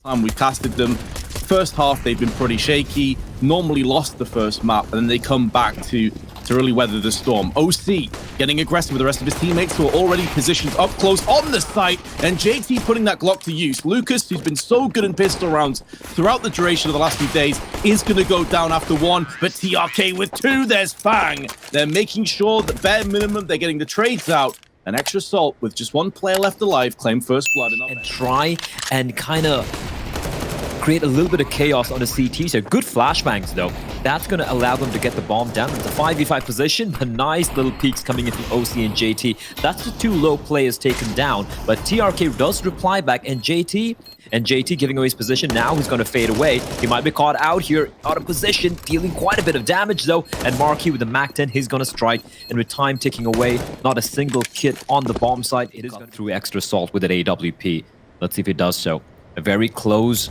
time we've casted them. First half, they've been pretty shaky, normally lost the first map, and then they come back to really weather the storm. OC getting aggressive with the rest of his teammates who are already positioned up close on the site, and JT putting that Glock to use. Lucas, who's been so good in pistol rounds throughout the duration of the last few days, is going to go down after one, but TRK with two, there's Fang. They're making sure that bare minimum, they're getting the trades out. An extra salt with just one player left alive, claim first blood. And try and kind of create a little bit of chaos on the CT. So good flashbangs though. That's going to allow them to get the bomb down. It's a 5v5 position. The nice little peeks coming in from OC and JT. That's the two low players taken down. But TRK does reply back, and JT giving away his position. Now he's going to fade away. He might be caught out here, out of position, dealing quite a bit of damage though. And Marquis with the Mac-10, he's going to strike. And with time ticking away, not a single kit on the bomb site. It is going through extra salt with that AWP. Let's see if it does so. A very close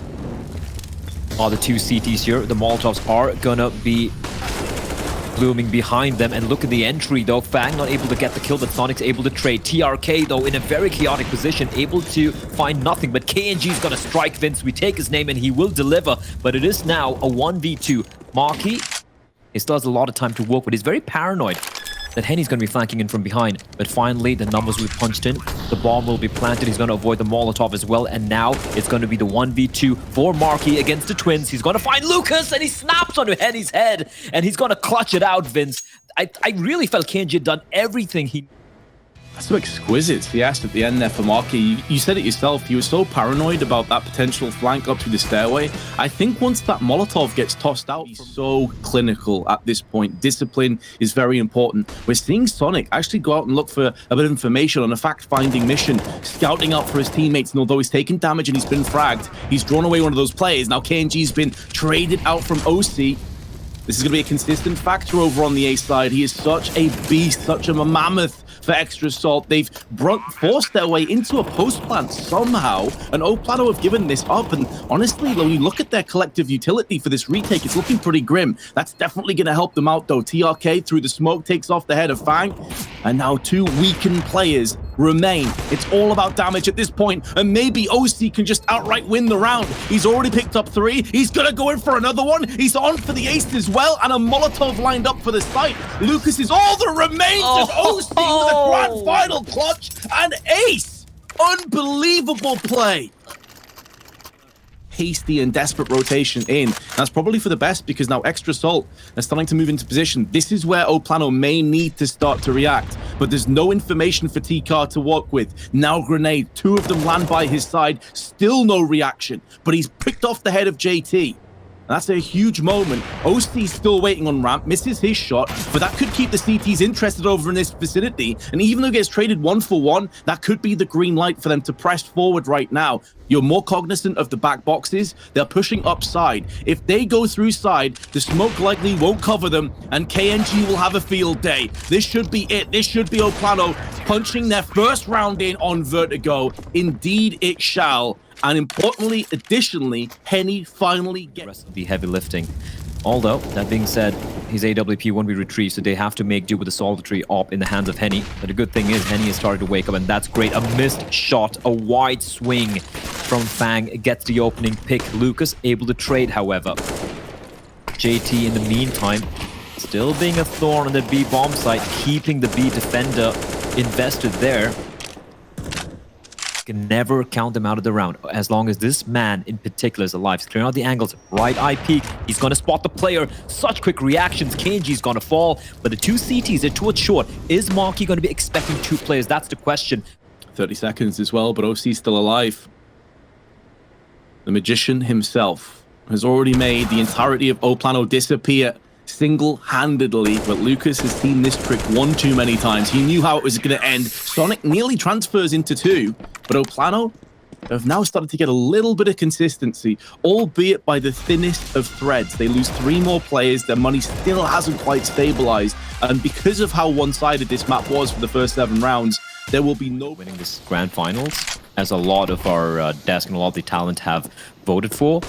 are the two CTs here. The Molotovs are gonna be blooming behind them, and look at the entry though. Fang not able to get the kill, but Sonic's able to trade. TRK though in a very chaotic position, able to find nothing, but KNG is gonna strike Vince. We take his name and he will deliver, but it is now a 1v2. Marquis, he still has a lot of time to work, but he's very paranoid that Henny's going to be flanking in from behind. But finally, the numbers will be punched in. The bomb will be planted. He's going to avoid the Molotov as well. And now it's going to be the 1v2 for Marquis against the Twins. He's going to find Lucas, and he snaps onto Henny's head. And he's going to clutch it out, Vince. I really felt KNG had done everything he... That's so exquisite. He asked at the end there for Marquis. You said it yourself. He was so paranoid about that potential flank up to the stairway. I think once that Molotov gets tossed out, he's so clinical at this point. Discipline is very important. We're seeing Sonic actually go out and look for a bit of information on a fact-finding mission, scouting out for his teammates. And although he's taken damage and he's been fragged, he's drawn away one of those players. Now KNG's been traded out from OC. This is going to be a consistent factor over on the A side. He is such a beast, such a mammoth for extra salt. They've forced their way into a post plant somehow, and PLANO have given this up. And honestly, when you look at their collective utility for this retake, it's looking pretty grim. That's definitely going to help them out though. TRK through the smoke takes off the head of Fang, and now two weakened players remain. It's all about damage at this point, and maybe OC can just outright win the round. He's already picked up three. He's gonna go in for another one. He's on for the ace as well, and a Molotov lined up for the site. Lucas is all that remains of OC with a grand final clutch and ace. Unbelievable play. Hasty and desperate rotation in. That's probably for the best, because now extra salt are starting to move into position. This is where PLANO may need to start to react, but there's no information for T-Car to work with. Now grenade, two of them land by his side, still no reaction, but he's picked off the head of JT. That's a huge moment. OC's still waiting on ramp, misses his shot, but that could keep the CTs interested over in this vicinity. And even though it gets traded 1-for-1, that could be the green light for them to press forward right now. You're more cognizant of the back boxes. They're pushing upside. If they go through side, the smoke likely won't cover them, and KNG will have a field day. This should be it. This should be PLANO punching their first round in on Vertigo. Indeed it shall. And importantly, additionally, Henny finally gets... The rest of the heavy lifting. Although, that being said, his AWP won't be retrieved, so they have to make do with a solitary op in the hands of Henny. But the good thing is, Henny is starting to wake up, and that's great. A missed shot, a wide swing from Fang gets the opening pick. Lucas able to trade, however. JT, in the meantime, still being a thorn on the B bomb site, keeping the B defender invested there. Can never count them out of the round as long as this man in particular is alive. He's clearing out the angles. Right eye peek. He's going to spot the player. Such quick reactions. KNG's going to fall. But the two CTs, they're towards short. Is Marquis going to be expecting two players? That's the question. 30 seconds as well, but OC's still alive. The magician himself has already made the entirety of PLANO disappear single-handedly, but Lucas has seen this trick one too many times. He knew how it was going to end. Sonic nearly transfers into two, but PLANO have now started to get a little bit of consistency, albeit by the thinnest of threads. They lose three more players. Their money still hasn't quite stabilized, and because of how one-sided this map was for the first 7 rounds, there will be no winning this grand finals, as a lot of our desk and a lot of the talent have voted for.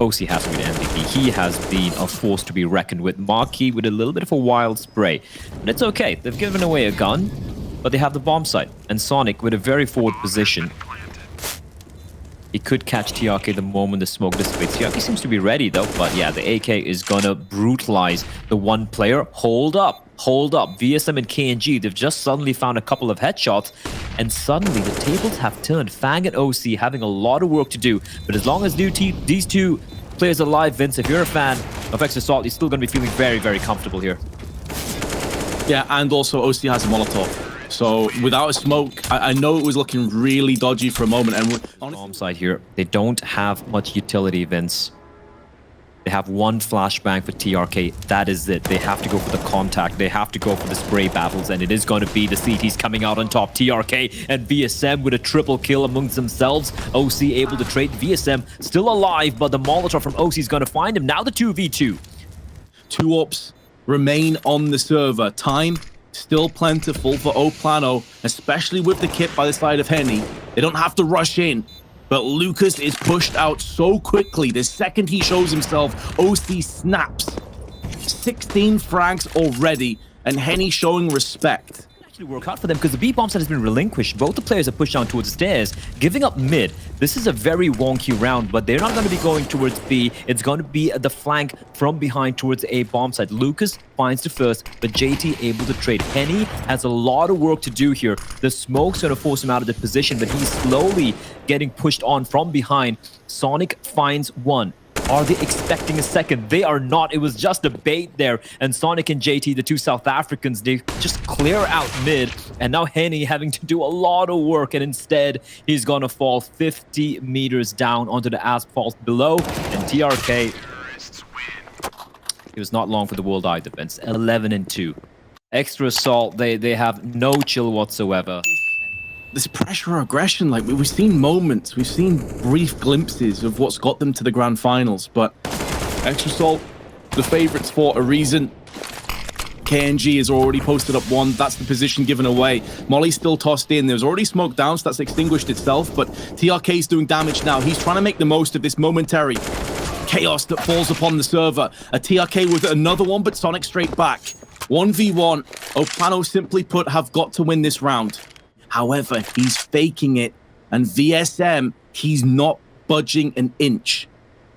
OC has to be the MVP. He has been a force to be reckoned with. Marquis with a little bit of a wild spray. But it's okay. They've given away a gun, but they have the bomb site. And Sonic with a very forward position. He could catch TRK the moment the smoke dissipates. TRK seems to be ready though, but yeah, the AK is gonna brutalize the one player. Hold up. VSM and KNG, they've just suddenly found a couple of headshots, and suddenly the tables have turned. Fang and OC having a lot of work to do, but as long as these two players are alive, Vince, if you're a fan of Extra Salt, you're still going to be feeling very, very comfortable here. Yeah, and also OC has a Molotov. So without a smoke, I know it was looking really dodgy for a moment. And on the bomb side here, they don't have much utility, Vince. They have one flashbang for TRK. That is it. They have to go for the contact. They have to go for the spray battles, and it is going to be the CTs coming out on top. TRK and VSM with a triple kill amongst themselves. OC able to trade. VSM still alive, but the Molotov from OC is going to find him. Now the 2v2. 2 ups remain on the server. Time still plentiful for PLANO, especially with the kit by the side of Henny. They don't have to rush in. But Lucas is pushed out so quickly. The second he shows himself, OC snaps. 16 frags already, and Henny showing respect. Actually work out for them because the B bomb set has been relinquished. Both the players are pushed down towards the stairs, giving up mid. This is a very wonky round, but they're not going to be going towards B. It's going to be the flank from behind towards A bomb site. Lucas finds the first, but JT able to trade. Henny has a lot of work to do here. The smoke's going to force him out of the position, but he's slowly getting pushed on from behind. Sonic finds one. Are they expecting a second? They are not. It was just a bait there. And Sonic and JT, the two South Africans, they just clear out mid. And now Henny having to do a lot of work. And instead, he's going to fall 50 meters down onto the asphalt below. And TRK, it was not long for the world eye defense. 11-2. Extra Assault, they have no chill whatsoever. This pressure or aggression, like we've seen moments, we've seen brief glimpses of what's got them to the grand finals, but Extra Salt, the favorites for a reason. KNG has already posted up one. That's the position given away. Molly's still tossed in. There's already smoke down, so that's extinguished itself, but TRK's doing damage now. He's trying to make the most of this momentary chaos that falls upon the server. A TRK with another one, but Sonic straight back. 1v1. PLANO, simply put, have got to win this round. However, he's faking it, and VSM, he's not budging an inch.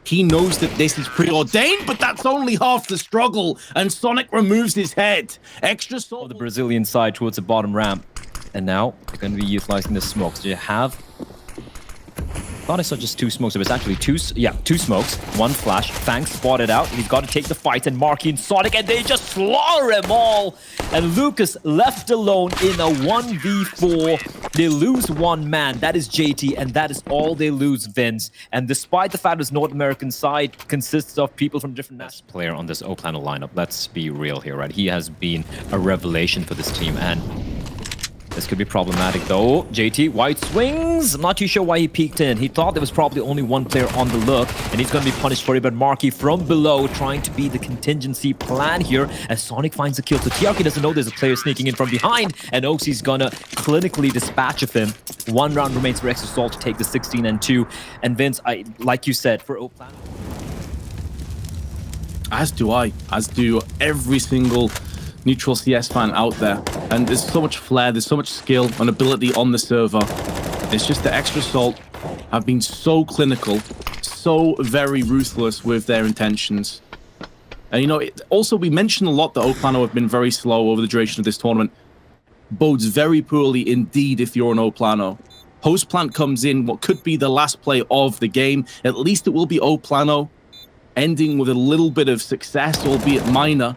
He knows that this is preordained, but that's only half the struggle, and Sonic removes his head. Extra Salt. The Brazilian side towards the bottom ramp, and now they're going to be utilizing the smokes. Do you have... I thought I saw just 2 smokes, but it's actually 2 smokes, 1 flash. Fang spotted out. He's got to take the fight, and Marky and Sonic, and they just slaughter them all. And Lucas left alone in a 1v4. They lose 1 man. That is JT, and that is all they lose, Vince. And despite the fact this North American side consists of people from different national player on this PLANO lineup, let's be real here, right? He has been a revelation for this team, and this could be problematic though. JT, wide swings. I'm not too sure why he peeked in. He thought there was probably only 1 player on the look, and he's going to be punished for it. But Marky from below trying to be the contingency plan here as Sonic finds the kill. So TRK doesn't know there's a player sneaking in from behind, and OC's going to clinically dispatch of him. 1 round remains for Extra Salt to take the 16-2. And Vince, like you said, for PLANO. As do I. As do every single neutral CS fan out there, and there's so much flair, there's so much skill and ability on the server. It's just that Extra Salt have been so clinical, so very ruthless with their intentions. And you know, also we mentioned a lot that PLANO have been very slow over the duration of this tournament. Bodes very poorly indeed if you're an PLANO. Host plant comes in what could be the last play of the game. At least it will be PLANO, ending with a little bit of success, albeit minor.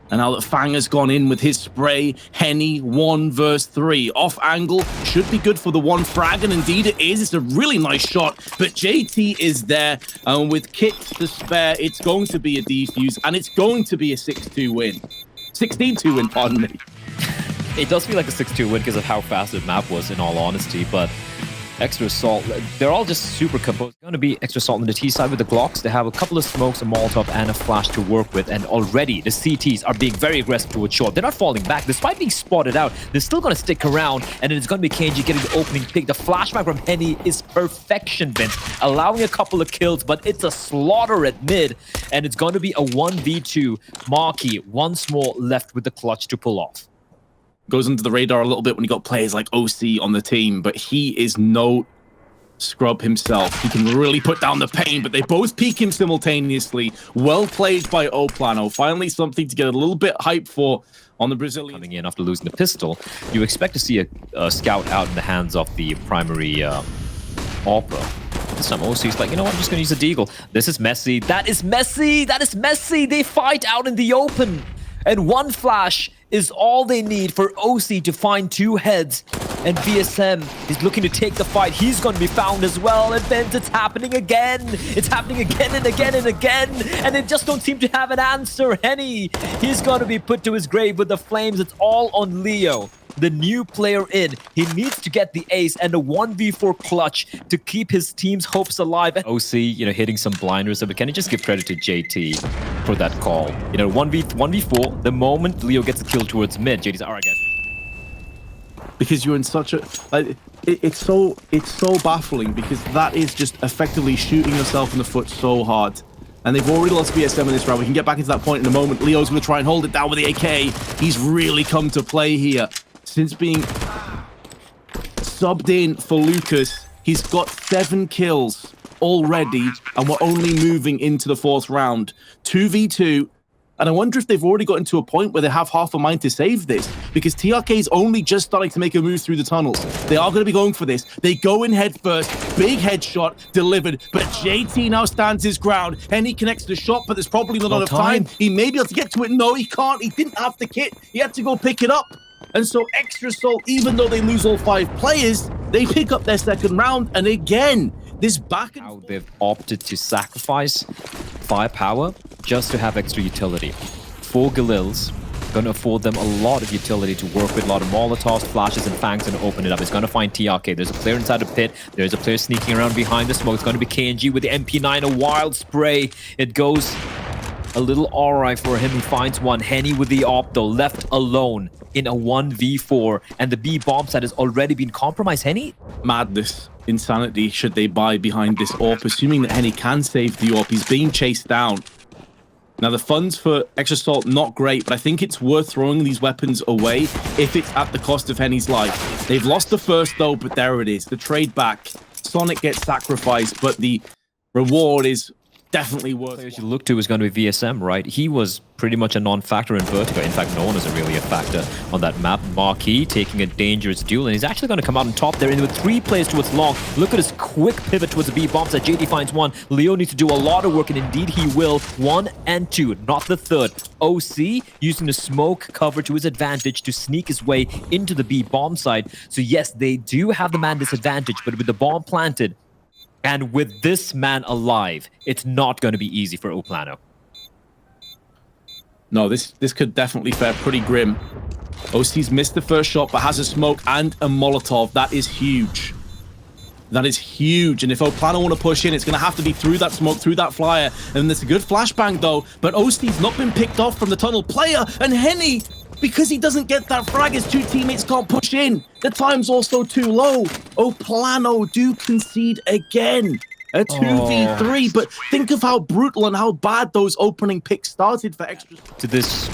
And now that Fang has gone in with his spray, Henny 1 versus 3. Off angle, should be good for the 1 frag, and indeed it is. It's a really nice shot, but JT is there, and with kits to spare, it's going to be a defuse, and it's going to be a 6-2 win. 16-2 win, pardon me. It does feel like a 6-2 win because of how fast the map was, in all honesty, but Extra Assault, they're all just super composed. It's going to be Extra Assault on the T side with the Glocks. They have a couple of smokes, a Molotov, and a flash to work with. And already the CTs are being very aggressive towards short. They're not falling back. Despite being spotted out, they're still going to stick around. And then it's going to be KNG getting the opening pick. The flashback from Henny is perfection, Vince. Allowing a couple of kills, but it's a slaughter at mid. And it's going to be a 1v2. Marky, once more left with the clutch to pull off. Goes under the radar a little bit when you got players like OC on the team, but he is no scrub himself. He can really put down the pain, but they both peek him simultaneously. Well played by PLANO. Finally something to get a little bit hyped for on the Brazilian. Coming in after losing the pistol, you expect to see a scout out in the hands of the primary AWP. This time OC's like, you know what, I'm just going to use a deagle. This is messy. That is messy. That is messy. They fight out in the open. And one flash is all they need for OC to find two heads. And VSM is looking to take the fight. He's going to be found as well. And then it's happening again. It's happening again and again and again. And they just don't seem to have an answer. Henny, he's going to be put to his grave with the flames. It's all on Leo, the new player in. He needs to get the ace and a 1v4 clutch to keep his team's hopes alive. OC, you know, hitting some blinders. But can I just give credit to JT for that call? You know, 1v4, the moment Leo gets a kill towards mid, JT's like, all right, guys. Because you're in such a... it's so baffling, because that is just effectively shooting yourself in the foot so hard. And they've already lost VSM in this round. We can get back into that point in a moment. Leo's going to try and hold it down with the AK. He's really come to play here. Since being subbed in for Lucas, he's got 7 kills already, and we're only moving into the 4th round. 2v2, and I wonder if they've already gotten to a point where they have half a mind to save this, because TRK is only just starting to make a move through the tunnels. They are going to be going for this. They go in head first, big headshot delivered, but JT now stands his ground. Henny connects the shot, but there's probably not enough time. He may be able to get to it. No, he can't. He didn't have the kit. He had to go pick it up. And so Extra Salt, even though they lose all 5 players, they pick up their 2nd round. And again, this back and forth. They've opted to sacrifice firepower just to have extra utility. 4 Galils going to afford them a lot of utility to work with, a lot of Molotovs, flashes, and fangs, and open it up. It's going to find TRK. There's a player inside the pit. There's a player sneaking around behind the smoke. It's going to be KNG with the MP9, a wild spray. It goes a little alright for him. He finds one. Henny with the AWP, though, left alone in a 1v4, and the B bomb site has already been compromised. Henny? Madness. Insanity should they buy behind this AWP, assuming that Henny can save the AWP. He's being chased down. Now, the funds for Extra Salt, not great, but I think it's worth throwing these weapons away if it's at the cost of Henny's life. They've lost the first, though, but there it is. The trade back. Sonic gets sacrificed, but the reward is definitely worth it. Players you look to is going to be VSM, right? He was pretty much a non-factor in Vertigo. In fact, no one is really a factor on that map. Marquis taking a dangerous duel, and he's actually going to come out on top there with 3 players towards long. Look at his quick pivot towards the B bombs that JD finds one. Leo needs to do a lot of work, and indeed he will. 1 and 2, not the 3rd. OC using the smoke cover to his advantage to sneak his way into the B bomb side. So yes, they do have the man disadvantage, but with the bomb planted, and with this man alive, it's not going to be easy for PLANO. No, this could definitely fare pretty grim. OC's missed the first shot, but has a smoke and a Molotov. That is huge. That is huge. And if PLANO want to push in, it's going to have to be through that smoke, through that flyer. And there's a good flashbang, though. But OC's not been picked off from the tunnel player. And Henny, because he doesn't get that frag, his 2 teammates can't push in. The time's also too low. PLANO do concede again. A 2v3, but think of how brutal and how bad those opening picks started for Extra. To this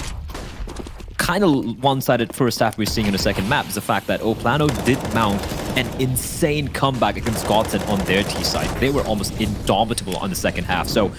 kind of one-sided first half we're seeing in the second map is the fact that PLANO did mount an insane comeback against Godsend on their T side. They were almost indomitable on the second half. So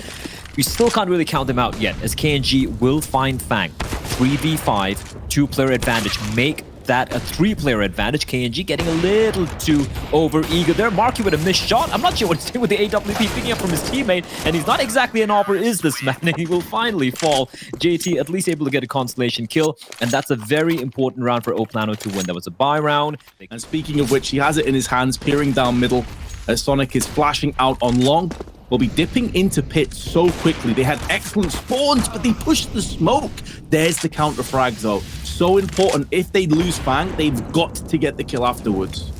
we still can't really count them out yet, as KNG will find Fang. 3v5, 2-player advantage. Make that a 3-player advantage. KNG getting a little too over-eager there. Marky with a missed shot. I'm not sure what he's doing with the AWP, picking up from his teammate, and he's not exactly an AWPer, is this man, and he will finally fall. JT at least able to get a constellation kill, and that's a very important round for PLANO to win. That was a buy round. And speaking of which, he has it in his hands, peering down middle, as Sonic is flashing out on long. Will be dipping into pit so quickly. They had excellent spawns, but they pushed the smoke. There's the counter frag, though. So important. If they lose Fang, they've got to get the kill afterwards.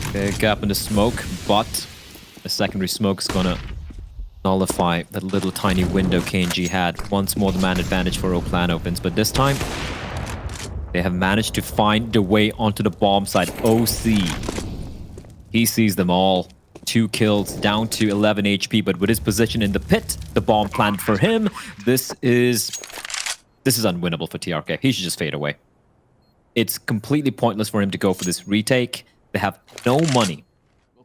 Okay, gap in the smoke, but the secondary smoke is gonna nullify that little tiny window KNG had. Once more, the man advantage for PLANO opens, but this time they have managed to find their way onto the bomb side. OC, he sees them all. 2 kills, down to 11 HP, but with his position in the pit, the bomb planted for him. This is This is unwinnable for TRK. He should just fade away. It's completely pointless for him to go for this retake. They have no money.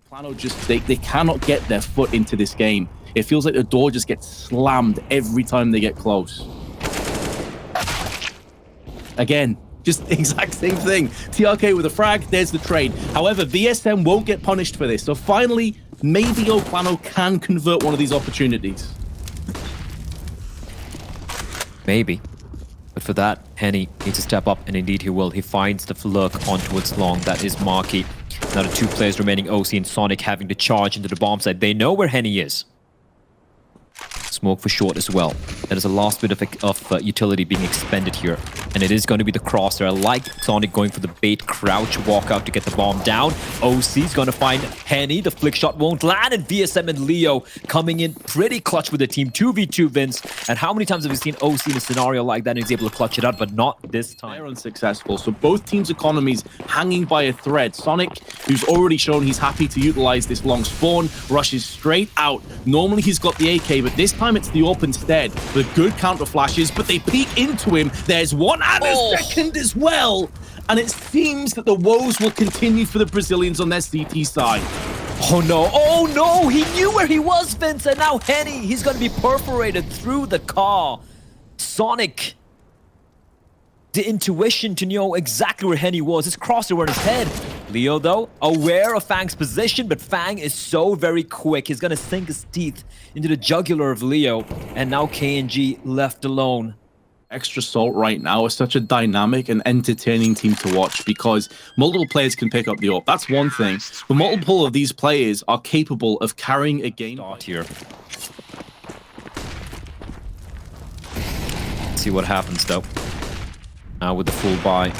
PLANO just, they cannot get their foot into this game. It feels like the door just gets slammed every time they get close. Again, just the exact same thing. TRK with a frag, there's the trade. However, VSM won't get punished for this. So finally, maybe PLANO can convert one of these opportunities. Maybe. But for that, Henny needs to step up, and indeed he will. He finds the lurk on towards long. That is Marky. Now the two players remaining, OC and Sonic, having to charge into the bomb site. They know where Henny is. Smoke for short as well. That is a last bit of utility being expended here. And it is going to be the crosser. I like Sonic going for the bait crouch walkout to get the bomb down. OC's going to find Henny. The flick shot won't land. And VSM and Leo coming in pretty clutch with the team. 2v2 Vince. And how many times have we seen OC in a scenario like that and he's able to clutch it out, but not this time. They're unsuccessful. So both teams' economies hanging by a thread. Sonic, who's already shown he's happy to utilize this long spawn, rushes straight out. Normally he's got the AK, but this time it's the AWP instead. The good counter flashes, but they peek into him. There's one and a second as well. And it seems that the woes will continue for the Brazilians on their CT side. Oh no, oh no, he knew where he was, Vince, and now Henny, he's going to be perforated through the car. Sonic, the intuition to know exactly where Henny was. His crosser in his head. Leo, though, aware of Fang's position, but Fang is so very quick. He's going to sink his teeth into the jugular of Leo, and now KNG left alone. Extra Salt right now is such a dynamic and entertaining team to watch because multiple players can pick up the AWP. That's one thing, but multiple of these players are capable of carrying a game. Start here. See what happens, though. Now with the full buy.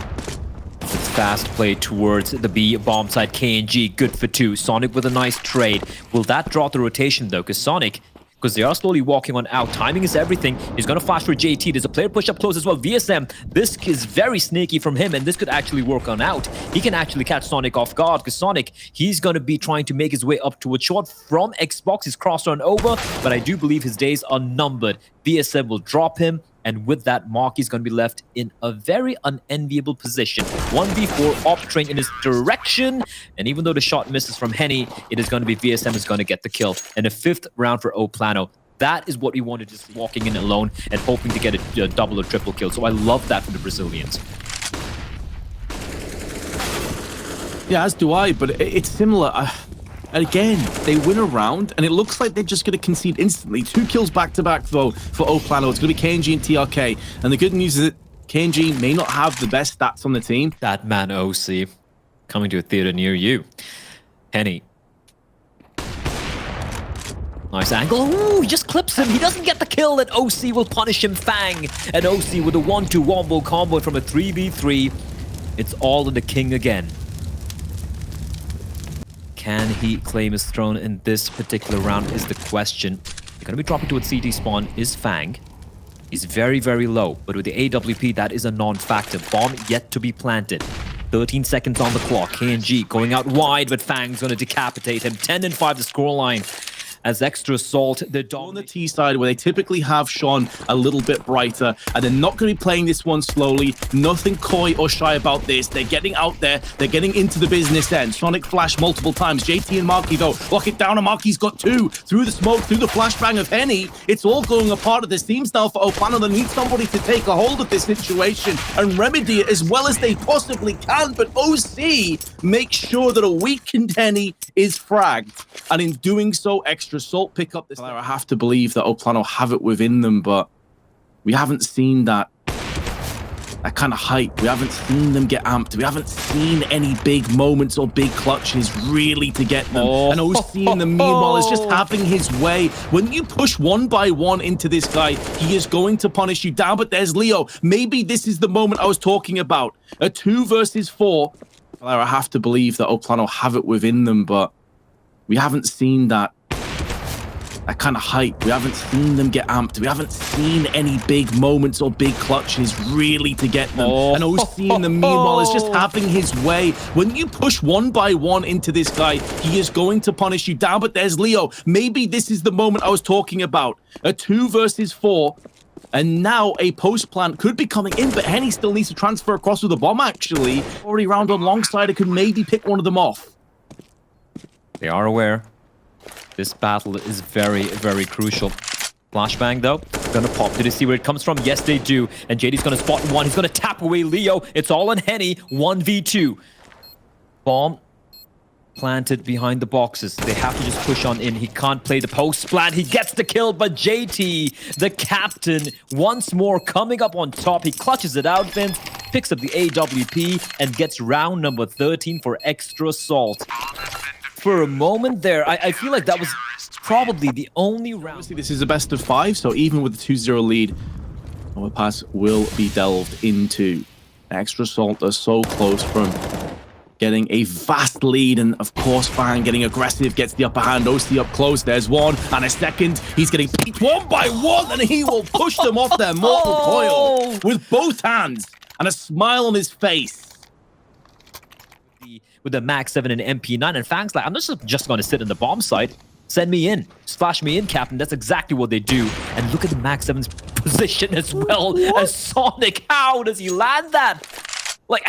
It's fast play towards the B bomb side. KNG, good for two. Sonic with a nice trade. Will that draw the rotation, though? Because Sonic, because they are slowly walking on out. Timing is everything. He's going to flash for JT. There's a player push up close as well. VSM, this is very sneaky from him, and this could actually work on out. He can actually catch Sonic off guard, because Sonic, he's going to be trying to make his way up towards short from Xbox. He's crossed on over, but I do believe his days are numbered. VSM will drop him, and with that, Marky's going to be left in a very unenviable position. 1v4 op train in his direction, and even though the shot misses from Henny, it is going to be VSM is going to get the kill. And a 5th round for PLANO. That is what we wanted, just walking in alone and hoping to get a double or triple kill. So I love that from the Brazilians. Yeah, as do I, but it's similar. Again, they win a round, and it looks like they're just going to concede instantly. 2 kills back-to-back, though, for PLANO. It's going to be KNG and TRK. And the good news is that KNG may not have the best stats on the team. That man, OC, coming to a theater near you. Henny. Nice angle. Ooh, he just clips him. He doesn't get the kill, and OC will punish him. Fang and OC with a 1-2 wombo combo from a 3v3. It's all in the king again. Can he claim his throne in this particular round is the question. They're going to be dropping towards CT spawn is Fang. He's very, very low, but with the AWP, that is a non-factor. Bomb yet to be planted. 13 seconds on the clock. KNG going out wide, but Fang's going to decapitate him. 10-5 the scoreline. As Extra Salt, they're on the T side where they typically have shone a little bit brighter, and they're not going to be playing this one slowly. Nothing coy or shy about this. They're getting out there. They're getting into the business end. Sonic flash multiple times. JT and Marky, though, lock it down, and Marky's got 2. Through the smoke, through the flashbang of Henny. It's all going apart of this teams now for PLANO. They need somebody to take a hold of this situation and remedy it as well as they possibly can, but OC makes sure that a weakened Henny is fragged, and in doing so, Extra Salt pick up this. I have to believe that PLANO have it within them, but we haven't seen that kind of hype. We haven't seen them get amped. We haven't seen any big moments or big clutches really to get them. And OC in the meanwhile is just having his way. When you push 1 by 1 into this guy, he is going to punish you down. But there's Leo. Maybe this is the moment I was talking about. A 2 versus 4. I have to believe that PLANO have it within them, but we haven't seen that kind of hype. We haven't seen them get amped. We haven't seen any big moments or big clutches really to get them. And OC in the meanwhile is just having his way. When you push 1 by 1 into this guy, he is going to punish you down. But there's Leo. Maybe this is the moment I was talking about. A 2 versus 4. And now a post plant could be coming in, but Henny still needs to transfer across with the bomb, actually. Already round on long side, it could maybe pick one of them off. They are aware. This battle is very, very crucial. Flashbang, though, gonna pop. Did you see where it comes from? Yes, they do. And JD's gonna spot one. He's gonna tap away Leo. It's all on Henny. 1v2. Bomb planted behind the boxes. They have to just push on in. He can't play the post plant. He gets the kill, but JT, the captain, once more coming up on top. He clutches it out, Vince, picks up the AWP, and gets round number 13 for extra salt. For a moment there, I feel like that was probably the only round. Obviously, this is a best of 5, so even with the 2-0 lead, overpass will be delved into. Extra salt are so close from getting a vast lead, and of course Fang getting aggressive, gets the upper hand. OC up close, there's one, and a second. He's getting beat one by one, and he will push them off their mortal coil with both hands and a smile on his face. With the Max 7 and MP9, and Fang's like, I'm just going to sit in the bomb site. Send me in. Just flash me in, Captain. That's exactly what they do. And look at the Max 7's position as well as Sonic. How does he land that? Like,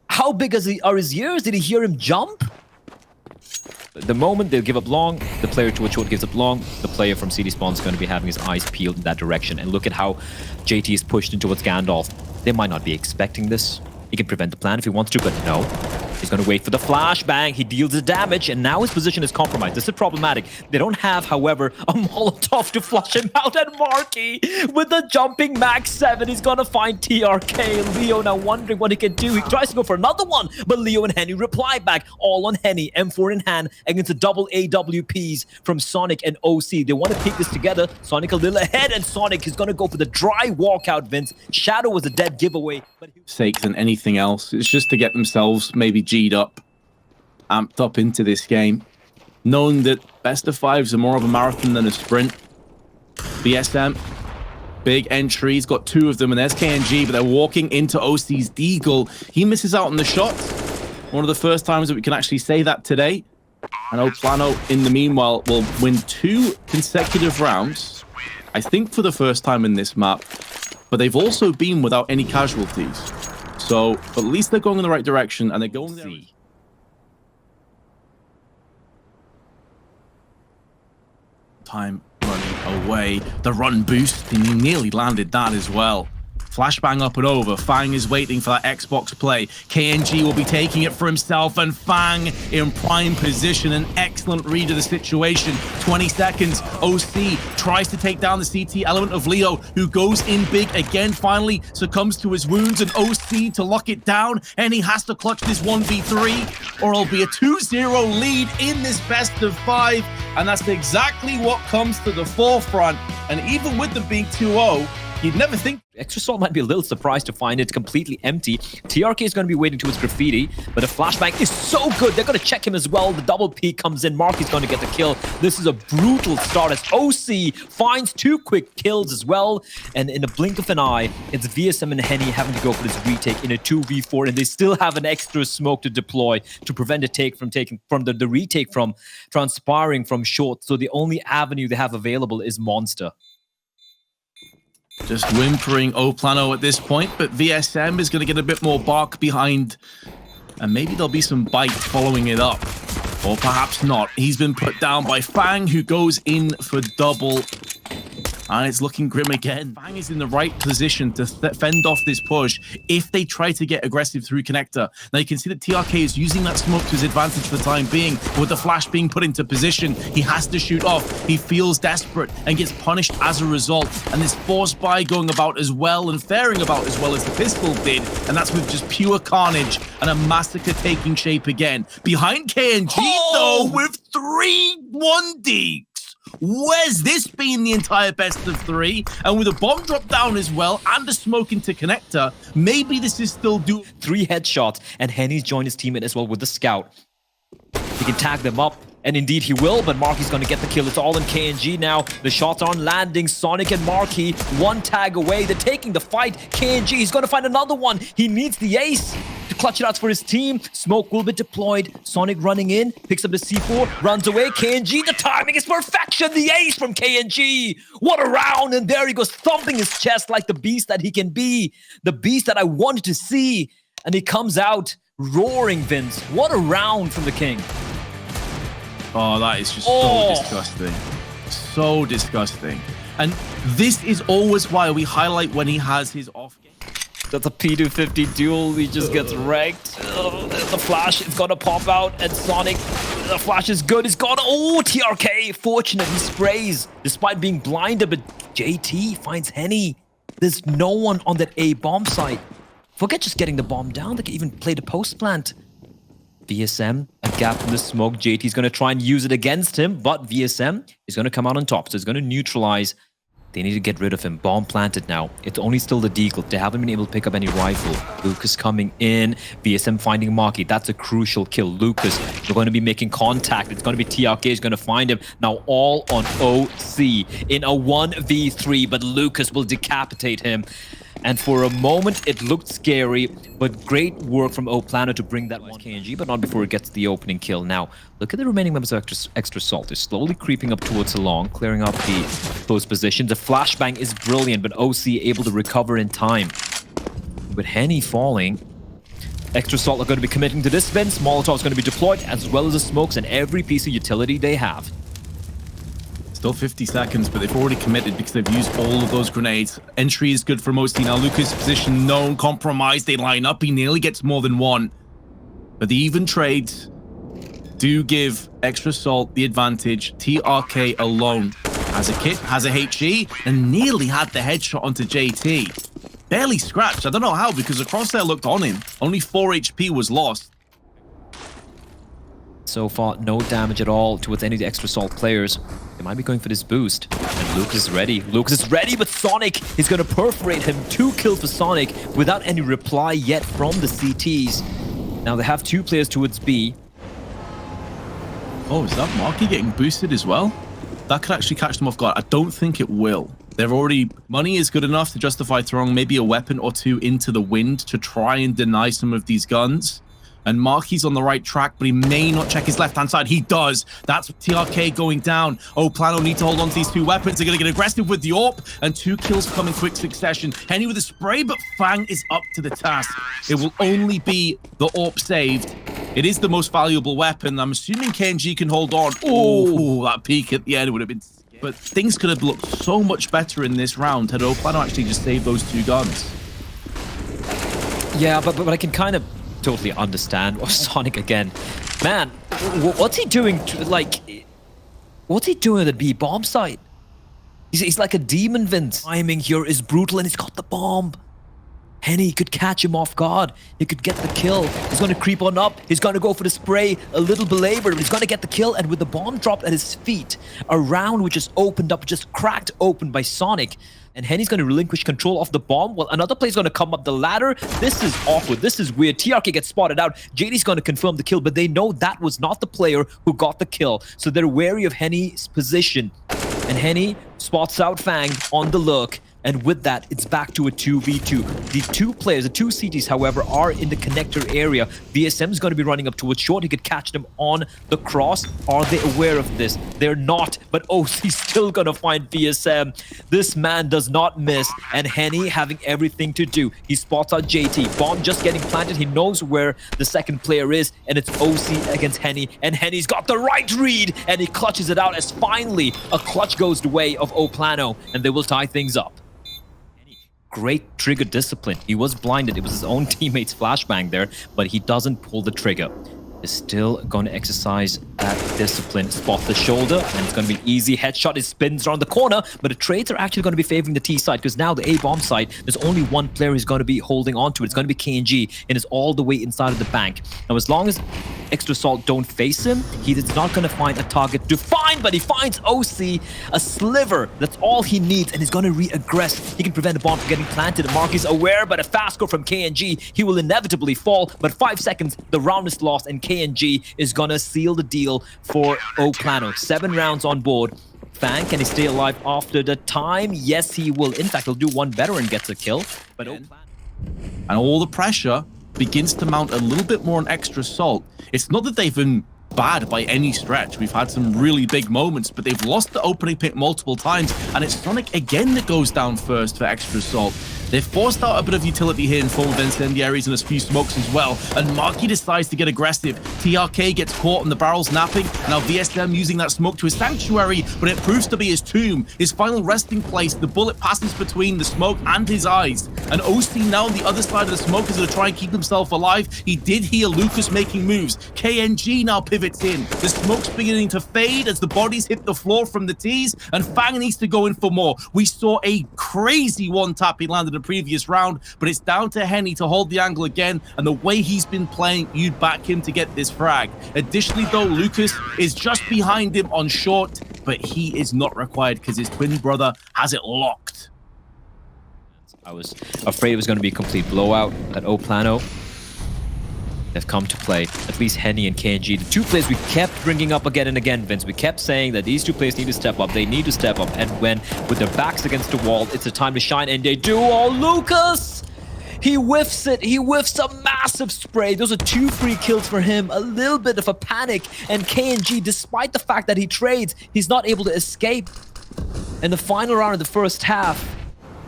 how big are his ears? Did he hear him jump? The moment they'll give up long, the player to a short gives up long, the player from CD Spawn is going to be having his eyes peeled in that direction. And look at how JT is pushed in towards Gandalf. They might not be expecting this. He can prevent the plan if he wants to, but no. He's going to wait for the flashbang. He deals the damage, and now his position is compromised. This is problematic. They don't have, however, a Molotov to flush him out. And Marky, with the jumping Max 7, he's going to find TRK. Leo now wondering what he can do. He tries to go for another one, but Leo and Henny reply back. All on Henny, M4 in hand, against the double AWPs from Sonic and OC. They want to pick this together. Sonic a little ahead, and Sonic is going to go for the dry walkout, Vince. Shadow was a dead giveaway. But sake than anything else. It's just to get themselves maybe G'd up, amped up into this game, knowing that best of 5s are more of a marathon than a sprint. BSM, big entries, got 2 of them, and there's KNG, but they're walking into OC's Deagle. He misses out on the shots. One of the first times that we can actually say that today. I know PLANO, in the meanwhile, will win 2 consecutive rounds, I think for the first time in this map, but they've also been without any casualties. So at least they're going in the right direction, and they're going there. Time running away. The run boost, and he nearly landed that as well. Flashbang up and over. Fang is waiting for that Xbox play. KNG will be taking it for himself, and Fang in prime position. An excellent read of the situation. 20 seconds. OC tries to take down the CT element of Leo, who goes in big again, finally succumbs to his wounds, and OC to lock it down, and he has to clutch this 1v3, or it'll be a 2-0 lead in this best of 5, and that's exactly what comes to the forefront. And even with them being 2-0, you'd never think. Extra Salt might be a little surprised to find it completely empty. TRK is going to be waiting to his graffiti, but the flashbang is so good. They're going to check him as well. The double peek comes in. Marky's going to get the kill. This is a brutal start as OC finds 2 quick kills as well. And in a blink of an eye, it's VSM and Henny having to go for this retake in a 2v4, and they still have an extra smoke to deploy to prevent a take from the retake from transpiring from short. So the only avenue they have available is Monster. Just whimpering PLANO at this point, but VSM is going to get a bit more bark behind, and maybe there'll be some bite following it up. Or perhaps not. He's been put down by Fang, who goes in for double. And it's looking grim again. Fang is in the right position to fend off this push if they try to get aggressive through connector. Now you can see that TRK is using that smoke to his advantage for the time being. With the flash being put into position, he has to shoot off. He feels desperate and gets punished as a result. And this force buy going about as well and faring about as well as the pistol did. And that's with just pure carnage and a massacre taking shape again. Behind KNG though, with 3 1D. Where's this been the entire best of 3? And with a bomb drop down as well and a smoke into connector, maybe this is still doable. 3 headshots, and Henny's joined his teammate as well with the scout. He can tag them up, and indeed he will, but Marky's going to get the kill. It's all in KNG now. The shots aren't landing. Sonic and Marky, 1 tag away. They're taking the fight. KNG, he's going to find another one. He needs the ace to clutch it out for his team. Smoke will be deployed. Sonic running in, picks up the C4, runs away. KNG, the timing is perfection. The ace from KNG. What a round. And there he goes, thumping his chest like the beast that he can be. The beast that I wanted to see. And he comes out roaring, Vince. What a round from the King. Oh, that is just so disgusting. So disgusting. And this is always why we highlight when he has his off game. That's a P250 duel. He just gets wrecked. The flash is gonna pop out, and Sonic, the flash is good. He's got TRK. Fortunate, he sprays despite being blinded, but JT finds Henny. There's no one on that A bomb site. Forget just getting the bomb down. They can even play the post plant. VSM, a gap in the smoke. JT's going to try and use it against him, but VSM is going to come out on top. So it's going to neutralize. They need to get rid of him. Bomb planted now. It's only still the deagle. They haven't been able to pick up any rifle. Lucas coming in. VSM finding Maki. That's a crucial kill. Lucas, they're going to be making contact. It's going to be TRK is going to find him. Now all on OC in a 1v3, but Lucas will decapitate him. And for a moment, it looked scary, but great work from PLANO to bring that one KNG, but not before it gets the opening kill. Now, look at the remaining members of Extra Salt. They're slowly creeping up towards the long, clearing up the close position. The flashbang is brilliant, but OC able to recover in time. With Henny falling, Extra Salt are going to be committing to this spin. Molotov is going to be deployed, as well as the smokes and every piece of utility they have. Still 50 seconds, but they've already committed because they've used all of those grenades. Entry is good for most. Now Lucas' position known, compromised. They line up. He nearly gets more than one. But the even trades do give Extra Salt the advantage. TRK alone has a kit, has a HE, and nearly had the headshot onto JT. Barely scratched. I don't know how, because the crosshair looked on him. Only 4 HP was lost. So far, no damage at all towards any of the Extra Salt players. They might be going for this boost. And Lucas is ready. Lucas is ready, but Sonic is going to perforate him. 2 kills for Sonic without any reply yet from the CTs. Now they have 2 players towards B. Oh, is that Marky getting boosted as well? That could actually catch them off guard. I don't think it will. They've already... Money is good enough to justify throwing maybe a weapon or 2 into the wind to try and deny some of these guns. And Marky's on the right track, but he may not check his left-hand side. He does. That's TRK going down. PLANO need to hold on to these 2 weapons. They're going to get aggressive with the AWP, and 2 kills come in quick succession. Henny with a spray, but Fang is up to the task. It will only be the AWP saved. It is the most valuable weapon. I'm assuming KNG can hold on. Oh, that peek at the end would have been... But things could have looked so much better in this round had PLANO actually just saved those 2 guns. Yeah, but I can kind of totally understand. Sonic again. Man, what's he doing? What's he doing at the B bomb site? He's like a demon, Vince. Timing here is brutal, and he's got the bomb. Henny could catch him off guard. He could get the kill. He's going to creep on up. He's going to go for the spray. A little belabored, but he's going to get the kill. And with the bomb dropped at his feet, a round which just opened up, just cracked open by Sonic. And Henny's going to relinquish control of the bomb. Well, another player's going to come up the ladder. This is awkward. This is weird. TRK gets spotted out. JD's going to confirm the kill, but they know that was not the player who got the kill. So they're wary of Henny's position. And Henny spots out Fang on the look. And with that, it's back to a 2v2. The 2 players, the 2 CTs, however, are in the connector area. VSM is going to be running up towards short. He could catch them on the cross. Are they aware of this? They're not, but OC's still going to find VSM. This man does not miss, and Henny having everything to do. He spots out JT. Bomb just getting planted. He knows where the second player is, and it's OC against Henny. And Henny's got the right read, and he clutches it out as finally a clutch goes the way of PLANO, and they will tie things up. Great trigger discipline. He was blinded. It was his own teammate's flashbang there, but he doesn't pull the trigger. Is still going to exercise that discipline. Spot the shoulder, and it's going to be easy. Headshot. It spins around the corner, but the trades are actually going to be favoring the T side, because now the A bomb side, there's only 1 player who's going to be holding on to it. It's going to be KNG, and it's all the way inside of the bank. Now, as long as Extra Salt don't face him, he is not going to find a target to find, but he finds OC, a sliver. That's all he needs, and he's going to re-aggress. He can prevent the bomb from getting planted. Mark is aware, but a fast score from KNG. He will inevitably fall, but 5 seconds, the round is lost, and KNG is going to seal the deal for PLANO. 7 rounds on board. Fang, can he stay alive after the time? Yes, he will. In fact, he'll do one better and gets a kill. But and all the pressure begins to mount a little bit more on extra salt. It's not that they've been bad by any stretch. We've had some really big moments, but they've lost the opening pick multiple times, and it's Sonic again that goes down first for extra salt. They've forced out a bit of utility here in form of incendiaries and a few smokes as well, and Marky decides to get aggressive. TRK gets caught and the barrel's napping. Now VSM using that smoke to his sanctuary, but it proves to be his tomb, his final resting place. The bullet passes between the smoke and his eyes, and OC now on the other side of the smoke is going to try and keep himself alive. He did hear Lucas making moves. KNG now pivots in. The smoke's beginning to fade as the bodies hit the floor from the tees, and Fang needs to go in for more. We saw a crazy one tap he landed the previous round, but it's down to Henny to hold the angle again, and the way he's been playing, you'd back him to get this frag. Additionally though, Lucas is just behind him on short, but he is not required because his twin brother has it locked. I was afraid it was going to be a complete blowout at PLANO. They've come to play, at least Henny and KNG, the two players we kept bringing up again and again, Vince. We kept saying that these two players need to step up. They need to step up. And when, with their backs against the wall, it's a time to shine, and they do. Oh, Lucas! He whiffs it. He whiffs a massive spray. Those are 2 free kills for him. A little bit of a panic. And KNG, despite the fact that he trades, he's not able to escape. In the final round of the first half.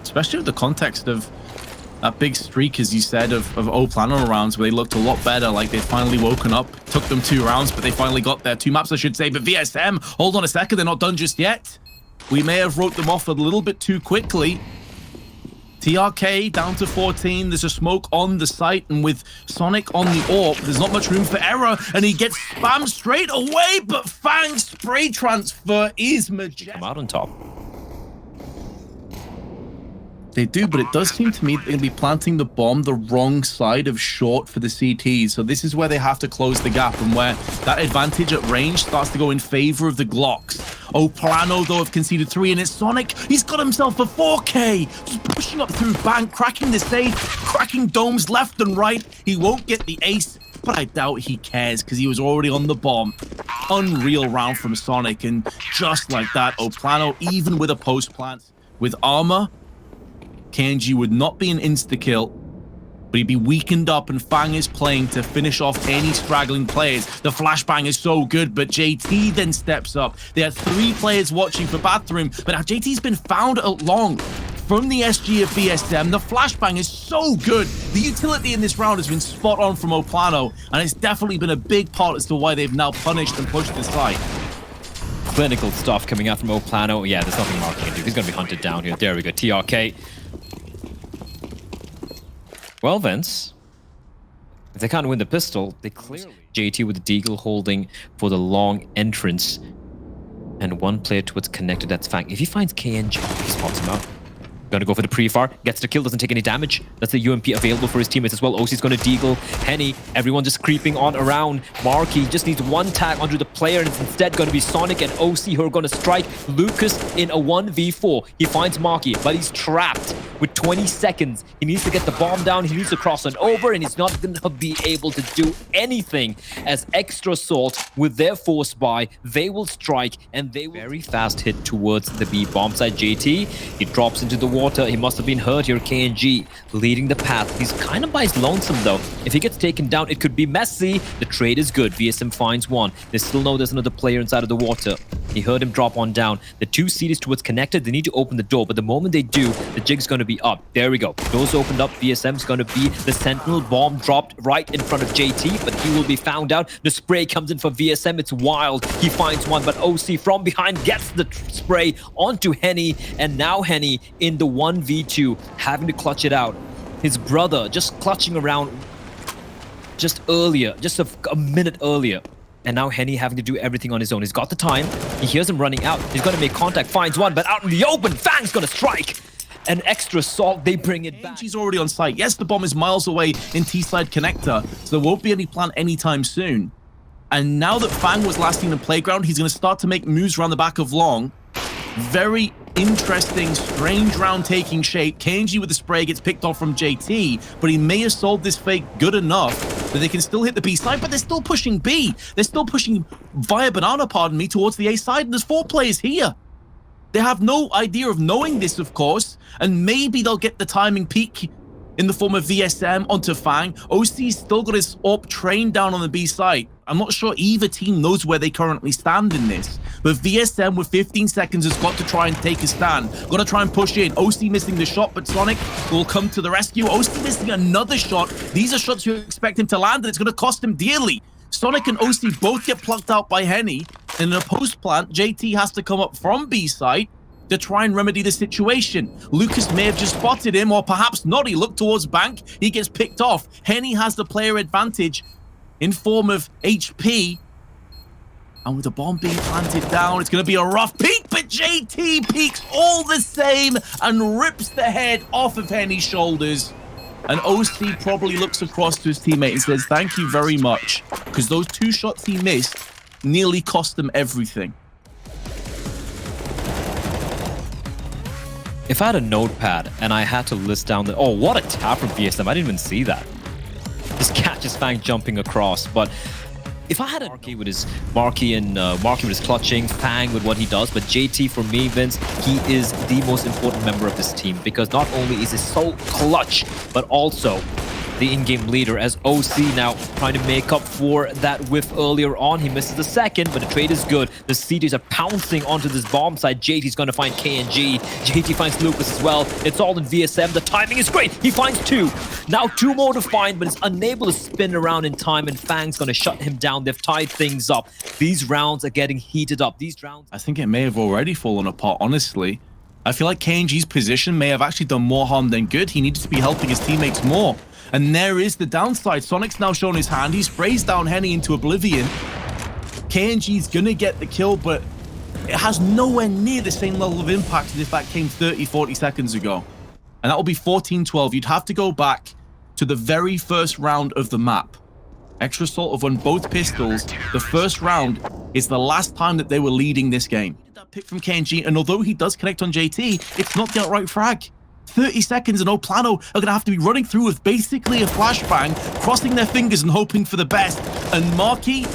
Especially with the context of that big streak, as you said, of PLANO rounds where they looked a lot better, like they'd finally woken up. Took them 2 rounds, but they finally got there. 2 maps, I should say. But VSM, hold on a second, they're not done just yet. We may have wrote them off a little bit too quickly. TRK down to 14. There's a smoke on the site, and with Sonic on the AWP, there's not much room for error, and he gets spammed straight away, but Fang's spray transfer is majestic. Come out on top. They do, but it does seem to me they're going to be planting the bomb the wrong side of short for the CTs. So this is where they have to close the gap, and where that advantage at range starts to go in favor of the Glocks. PLANO, though, have conceded 3, and it's Sonic. He's got himself a 4K. Just pushing up through bank, cracking the safe, cracking domes left and right. He won't get the ace, but I doubt he cares because he was already on the bomb. Unreal round from Sonic, and just like that, PLANO, even with a post-plant, with armor, KNG would not be an insta-kill, but he'd be weakened up, and Fang is playing to finish off any straggling players. The flashbang is so good, but JT then steps up. They had 3 players watching for bathroom, but now JT's been found along from the SG of VSM. The flashbang is so good. The utility in this round has been spot on from PLANO, and it's definitely been a big part as to why they've now punished and pushed this side. Clinical stuff coming out from PLANO. Yeah, there's nothing Mark can do. He's going to be hunted down here. There we go. TRK. Well, Vince, if they can't win the pistol, they clearly... JT with the deagle holding for the long entrance. And 1 player towards connected, that's Fang. If he finds KNG, he spots him out. Gonna go for the pre-fire, gets the kill, doesn't take any damage. That's the UMP available for his teammates as well. OC's gonna deagle. Henny, everyone just creeping on around. Marky just needs 1 tag onto the player, and it's instead gonna be Sonic and OC who are gonna strike Lucas in a 1v4. He finds Marky, but he's trapped with 20 seconds. He needs to get the bomb down, he needs to cross on over, and he's not gonna be able to do anything as Extra Salt, with their force buy, they will strike, and they will very fast hit towards the B bomb side. JT, he drops into the water. He must have been hurt here. KNG leading the path. He's kind of by his lonesome though. If he gets taken down, it could be messy. The trade is good. VSM finds 1. They still know there's another player inside of the water. He heard him drop on down. The 2 CDs towards connected. They need to open the door, but the moment they do, the jig's going to be up. There we go. Doors opened up. VSM's going to be the sentinel. Bomb dropped right in front of JT, but he will be found out. The spray comes in for VSM. It's wild. He finds 1, but OC from behind gets the spray onto Henny, and now Henny in the 1v2, having to clutch it out. His brother just clutching around just earlier, just a minute earlier. And now Henny having to do everything on his own. He's got the time. He hears him running out. He's going to make contact, finds 1, but out in the open, Fang's going to strike. An Extra Salt, they bring it back. He's already on site. Yes, the bomb is miles away in T-side connector, so there won't be any plan anytime soon. And now that Fang was last in the playground, he's going to start to make moves around the back of long. Very interesting, strange round taking shape. KNG with the spray gets picked off from JT, but he may have sold this fake good enough that they can still hit the B side, but they're still pushing B. They're still pushing via banana, pardon me, towards the A side, and there's 4 players here. They have no idea of knowing this, of course, and maybe they'll get the timing peak in the form of VSM onto Fang. OC's still got his up train down on the B side. I'm not sure either team knows where they currently stand in this, but VSM with 15 seconds has got to try and take a stand. Got to try and push in. OC missing the shot, but Sonic will come to the rescue. OC missing another shot. These are shots you expect him to land, and it's going to cost him dearly. Sonic and OC both get plucked out by Henny. In a post plant, JT has to come up from B side to try and remedy the situation. Lucas may have just spotted him, or perhaps not. He looked towards Bank. He gets picked off. Henny has the player advantage in form of HP. And with the bomb being planted down, it's going to be a rough peek, but JT peeks all the same and rips the head off of Henny's shoulders. And OC probably looks across to his teammate and says, thank you very much, because those 2 shots he missed nearly cost him everything. If I had a notepad and I had to list down the... Oh, what a tap from VSM. I didn't even see that. Just catches Fang jumping across. But if I had a Marky with his Marky with his clutching, Fang with what he does, but JT for me, Vince, he is the most important member of this team, because not only is he so clutch, but also the in-game leader, as OC now trying to make up for that whiff earlier on. He misses the second, but the trade is good. The CTs are pouncing onto this bomb side. JT's going to find KNG. JT finds Lucas as well. It's all in VSM. The timing is great. He finds 2. Now 2 more to find, but is unable to spin around in time, and Fang's going to shut him down. They've tied things up. These rounds are getting heated up. These rounds... I think it may have already fallen apart, honestly. I feel like KNG's position may have actually done more harm than good. He needed to be helping his teammates more. And there is the downside. Sonic's now shown his hand. He sprays down Henny into oblivion. KNG's gonna get the kill, but it has nowhere near the same level of impact as if that came 30, 40 seconds ago. And that will be 14-12. You'd have to go back to the very first round of the map. Extra Salt have won both pistols. The first round is the last time that they were leading this game. That pick from KNG, and although he does connect on JT, it's not the outright frag. 30 seconds and PLANO are going to have to be running through with basically a flashbang, crossing their fingers and hoping for the best. And Marky,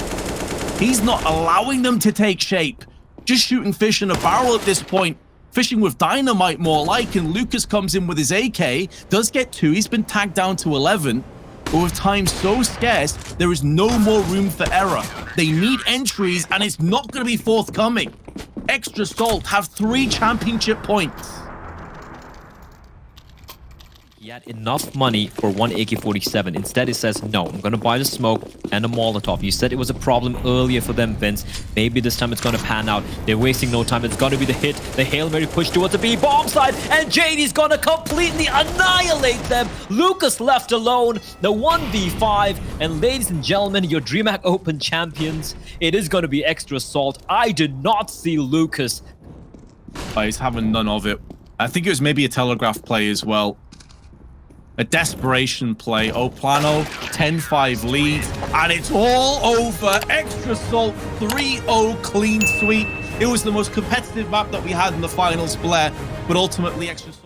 he's not allowing them to take shape. Just shooting fish in a barrel at this point. Fishing with dynamite more like, and Lucas comes in with his AK, does get 2. He's been tagged down to 11. But with time so scarce, there is no more room for error. They need entries, and it's not going to be forthcoming. Extra Salt have 3 championship points. He had enough money for 1 AK-47. Instead, he says, no, I'm going to buy the smoke and a Molotov. You said it was a problem earlier for them, Vince. Maybe this time it's going to pan out. They're wasting no time. It's going to be the hit. The Hail Mary push towards the B bomb side, and JD's going to completely annihilate them. Lucas left alone. The 1v5. And ladies and gentlemen, your DreamHack Open champions. It is going to be Extra Salt. I did not see Lucas. He's having none of it. I think it was maybe a telegraph play as well. A desperation play. PLANO 10-5 lead, and it's all over. Extra Salt 3-0 clean sweep. It was the most competitive map that we had in the finals, Blair, but ultimately Extra Salt